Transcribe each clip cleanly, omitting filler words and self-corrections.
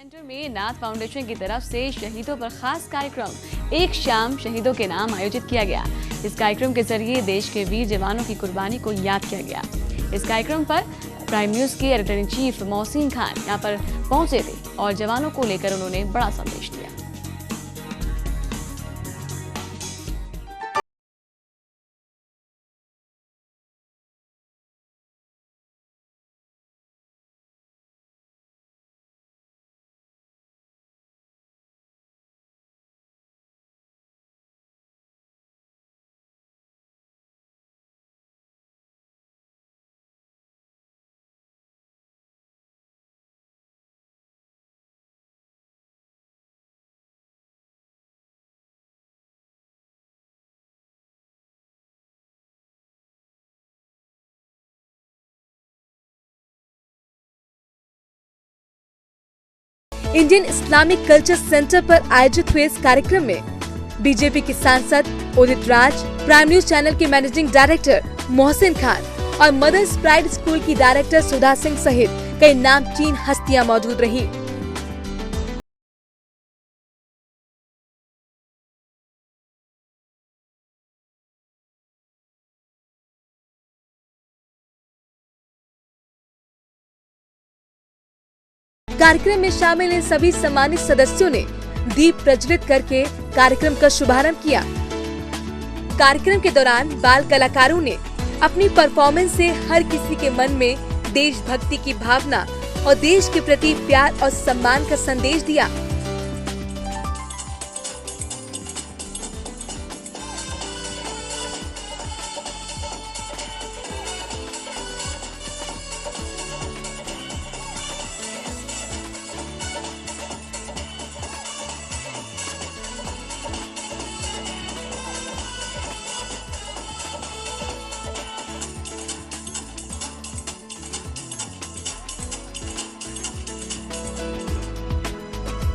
Centre में नाथ foundation की तरफ से शहीदों पर खास कार्यक्रम एक शाम शहीदों के नाम आयोजित किया गया। इस कार्यक्रम के जरिए देश के वीर जवानों की कुर्बानी को याद किया गया। इस कार्यक्रम पर प्राइम न्यूज के editor in chief Mohsin Khan यहां पर पहुंचे थे और जवानों को लेकर उन्होंने बड़ा संदेश दिया। इंडियन इस्लामिक कल्चर सेंटर पर आयोजित हुए इस कार्यक्रम में बीजेपी के सांसद Udit Raj, prime news channel के मैनेजिंग डायरेक्टर मोहसिन खान और मदर्स प्राइड स्कूल की डायरेक्टर सुधा सिंह सहित कई नामचीन हस्तियां मौजूद रहीं। कार्यक्रम में शामिल इन सभी सम्मानित सदस्यों ने दीप प्रज्वलित करके कार्यक्रम का शुभारंभ किया। कार्यक्रम के दौरान बाल कलाकारों ने अपनी परफॉर्मेंस से हर किसी के मन में देशभक्ति की भावना और देश के प्रति प्यार और सम्मान का संदेश दिया।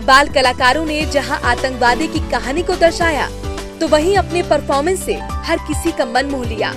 बाल कलाकारों ने जहां आतंकवादी की कहानी को दर्शाया, तो वहीं अपने परफॉर्मेंस से हर किसी का मन मोह लिया।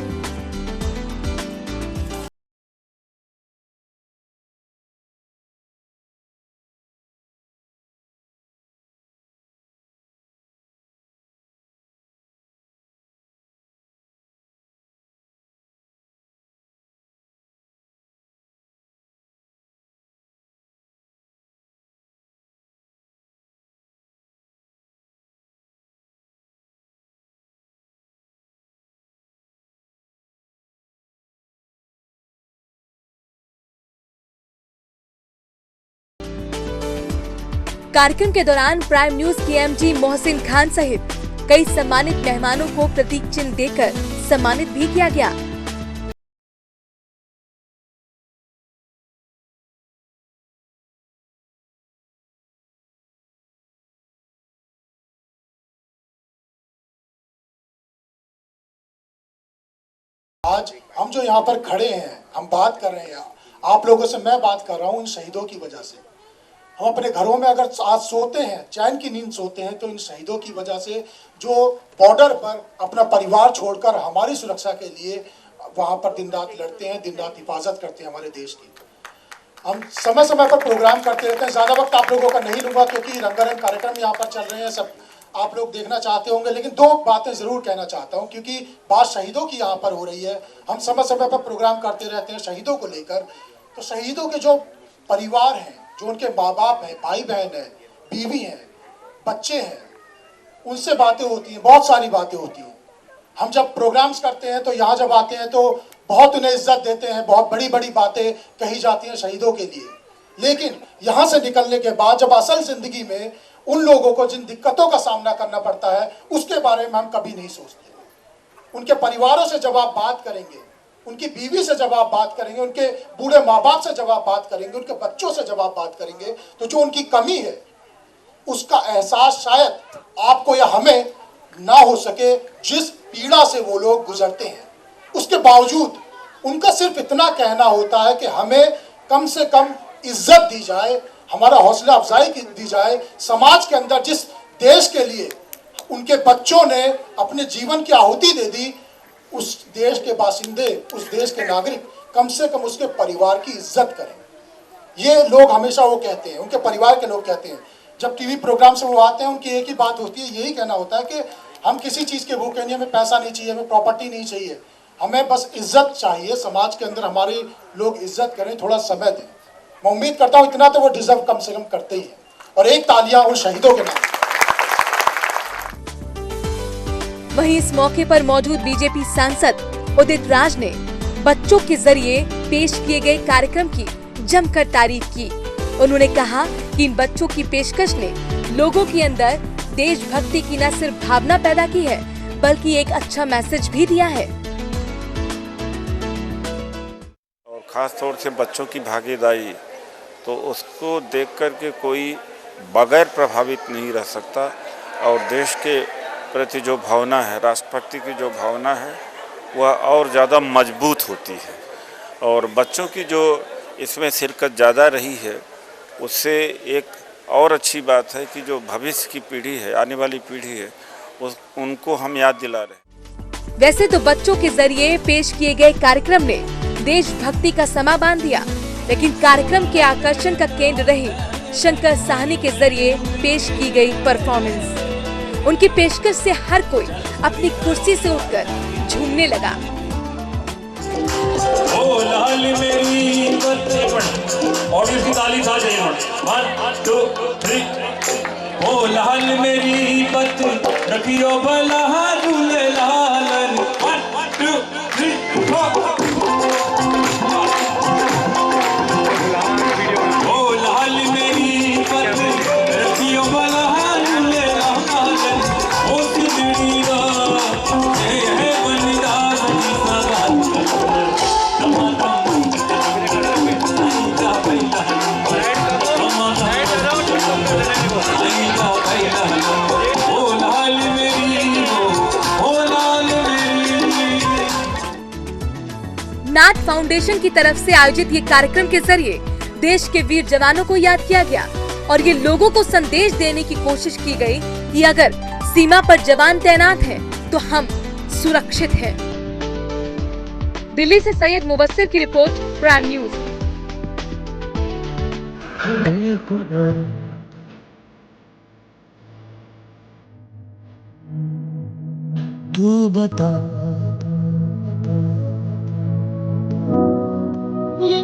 कार्यक्रम के दौरान प्राइम न्यूज के एमडी मोहसिन खान सहित कई सम्मानित मेहमानों को प्रतीक चिन्ह देकर सम्मानित भी किया गया। आज हम जो यहाँ पर खड़े हैं, हम बात कर रहे हैं, आप लोगों से मैं बात कर रहा हूँ इन शहीदों की वजह से। हम अपने घरों में अगर आज सोते हैं, चैन की नींद सोते हैं, तो इन शहीदों की वजह से जो बॉर्डर पर अपना परिवार छोड़कर हमारी सुरक्षा के लिए वहाँ पर दिन रात लड़ते हैं, दिन रात हिफाजत करते हैं हमारे देश की। हम समय समय पर प्रोग्राम करते रहते हैं। ज़्यादा वक्त आप लोगों का नहीं लूँगा क्योंकि रंगारंग कार्यक्रम यहाँ पर चल रहे हैं, सब आप लोग देखना चाहते होंगे, लेकिन दो बातें ज़रूर कहना चाहता हूँ क्योंकि बात शहीदों की यहाँ पर हो रही है। हम समय समय पर प्रोग्राम करते रहते हैं शहीदों को लेकर। तो शहीदों के जो परिवार हैं, जो उनके माँ बाप हैं, भाई बहन हैं, बीवी हैं, बच्चे हैं, उनसे बातें होती हैं, बहुत सारी बातें होती हैं। हम जब प्रोग्राम्स करते हैं तो यहाँ जब आते हैं तो बहुत उन्हें इज्जत देते हैं, बहुत बड़ी बड़ी बातें कही जाती हैं शहीदों के लिए। लेकिन यहाँ से निकलने के बाद जब असल ज़िंदगी में उन लोगों को जिन दिक्कतों का सामना करना पड़ता है, उसके बारे में हम कभी नहीं सोचते। उनके परिवारों से जब आप बात करेंगे, उनकी बीवी से जब आप बात करेंगे, उनके बूढ़े माँ बाप से जब आप बात करेंगे, उनके बच्चों से जब आप बात करेंगे, तो जो उनकी कमी है उसका एहसास शायद आपको या हमें ना हो सके जिस पीड़ा से वो लोग गुजरते हैं। उसके बावजूद उनका सिर्फ इतना कहना होता है कि हमें कम से कम इज्जत दी जाए, हमारा हौसला अफजाई दी जाए। समाज के अंदर जिस देश के लिए उनके बच्चों ने अपने जीवन की आहुति दे दी, उस देश के बासिंदे, उस देश के नागरिक कम से कम उसके परिवार की इज्जत करें। ये लोग हमेशा वो कहते हैं, उनके परिवार के लोग कहते हैं, जब टीवी प्रोग्राम से वो आते हैं उनकी एक ही बात होती है, यही कहना होता है कि हम किसी चीज़ के भूखे नहीं, हमें पैसा नहीं चाहिए, हमें प्रॉपर्टी नहीं चाहिए, हमें बस इज्जत चाहिए। समाज के अंदर हमारे लोग इज्जत करें, थोड़ा समय दें। मैं उम्मीद करता हूँ इतना तो वो डिजर्व कम से कम करते ही हैं। और एक तालियां उन शहीदों के नाम। वहीं इस मौके पर मौजूद बीजेपी सांसद उदित राज ने बच्चों के जरिए पेश किए गए कार्यक्रम की जमकर तारीफ की। उन्होंने कहा कि इन बच्चों की पेशकश ने लोगों के अंदर देशभक्ति की न सिर्फ भावना पैदा की है, बल्कि एक अच्छा मैसेज भी दिया है। और ख़ास तौर से बच्चों की भागीदारी, तो उसको देख कर के कोई बगैर प्रभावित नहीं रह सकता। और देश के प्रति जो भावना है, राष्ट्रभक्ति की जो भावना है, वह और ज़्यादा मजबूत होती है। और बच्चों की जो इसमें शिरकत ज़्यादा रही है, उससे एक और अच्छी बात है कि जो भविष्य की पीढ़ी है, आने वाली पीढ़ी है, उनको हम याद दिला रहे हैं। वैसे तो बच्चों के जरिए पेश किए गए कार्यक्रम ने देशभक्ति का समा बांध दिया, लेकिन कार्यक्रम के आकर्षण का केंद्र रही शंकर साहनी के जरिए पेश की गई परफॉर्मेंस। उनकी पेशकश से हर कोई अपनी कुर्सी से उठकर झूमने लगा। ओ लाल मेरी ऑडियंस की ताली था चाहिए। 1 2 3। ओ लाल मेरी पत रखियो भला दूल्हे लालन। 1 2 3 ओ लाल मेरी पत रखियो भला दूल्हे लालन। ओ सिद्धि दा है बलिदास की सगात। नाथ फाउंडेशन की तरफ से आयोजित ये कार्यक्रम के जरिए देश के वीर जवानों को याद किया गया और ये लोगों को संदेश देने की कोशिश की गई कि अगर सीमा पर जवान तैनात हैं, तो हम सुरक्षित हैं। दिल्ली से सैयद मुबस्सिर की रिपोर्ट, प्राइम न्यूज। तू बता ये